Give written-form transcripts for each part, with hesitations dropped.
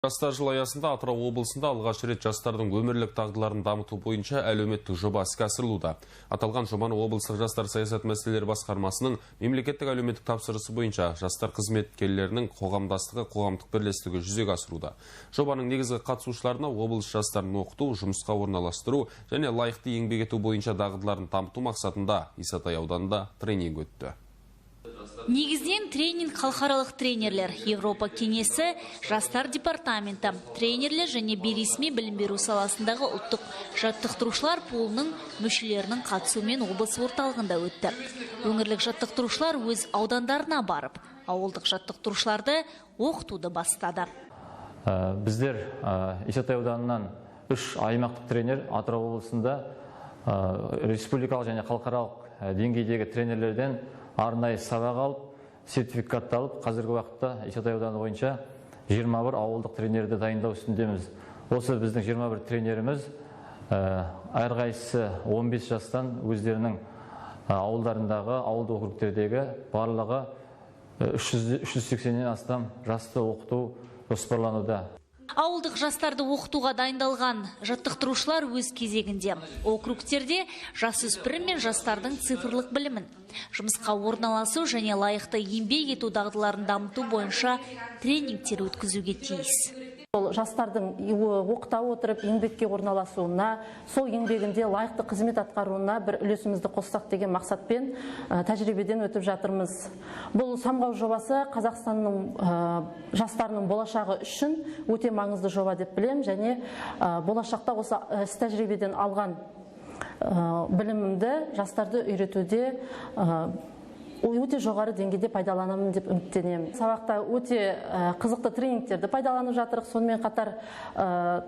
Жастар жылы аясында Атырау облысында алғаш рет жастардың өмірлік дағдыларын дамыту бойынша әлеуметтік жоба іске асырылуда. Аталған жобаны облыстық жастар саясат мәселелері басқармасының мемлекеттік әлеуметтік тапсырысы бойынша жастар қызметкерлерінің қоғамдастығы қоғамдық бірлестігі жүзеге асыруда. Жобаның негізгі қатысушыларына облыс жастарын оқыту, жұмысқа орналастыру және лайықты еңбек ету бойынша дағдыларын дамыту мақсатында Исатай ауданында тренинг өтті. Негізден тренинг халықаралық тренерлер, Европа кеңесі, жастар департаменті, тренерлер және бейресми білім беру саласындағы ұлттық жаттықтырушылар пулының мүшелерінің қатысуымен облыс орталығында өтті. Өңірлік жаттықтырушылар өз аудандарына барып, ауылдық жаттықтырушыларды оқытуды бастады. Біздер Исатай ауданынан 3 аймақтық тренер Атырау облысында республикалық және халықаралық деңгейдегі тренерлерден арнайы сабақ алып, сертификатталып, қазіргі уақытта Исатай ауданы бойынша 21 ауылдық тренерді дайындау үстіндеміз. Осы біздің 21 тренеріміз әрқайсысы 15 жастан өздерінің ауылдарындағы, ауылдық округтердегі барлығы 380-нен астам жасты оқыту жоспарлануда. Ауылдық жастарды оқытуға дайындалған жаттықтырушылар өз кезегінде округтерде жасөспірім мен жастардың цифрлық білімін, жұмысқа орналасу және лайықты еңбек ету дағдыларын дамыту бойынша тренингтер өткізуге тиіс. Жастардың оқыта отырып еңбекке орналасуына, сол еңбегінде лайықты қызмет атқаруына бір үлесімізді қоссақ деген мақсатпен тәжірибеден өтіп жатырмыз. Бұл самғау жобасы Қазақстанның жастарының болашағы үшін өте маңызды жоба деп білем, және болашақта осы тәжірибеден алған білімімді жастарды үйретуде өте жоғары деңгейде пайдаланамын деп үміттенемін. Сабақта өте қызықты тренингтерді пайдаланып жатырық. Сонымен қатар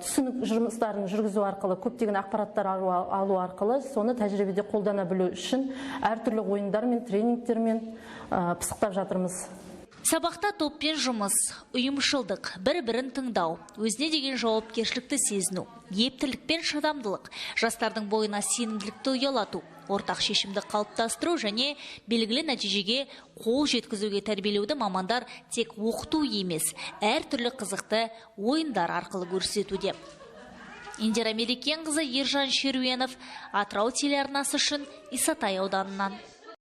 түсінік жұмыстарын жүргізу арқылы, көптеген ақпараттар алу арқылы, соны тәжірибеде қолдана білу үшін әртүрлі ойындар мен тренингтермен пысықтап жатырмыз. Сабақта топпен жұмыс, ұйымшылдық, бір-бірін тыңдау, өзіне деген жауапкершілікті сезіну, ептілік пен шыдамдылық, жастардың бойына сенімділікті ұялату, ортақ шешімді қалыптастыру және белгілі нәтижеге қол жеткізуге тәрбиелеуді мамандар тек оқыту емес, әртүрлі қызықты ойындар арқылы көрсетуде. Индира Мерекенқызы, Ержан Шеруенов, Атырау телеарнасы үшін Исатай ауданынан.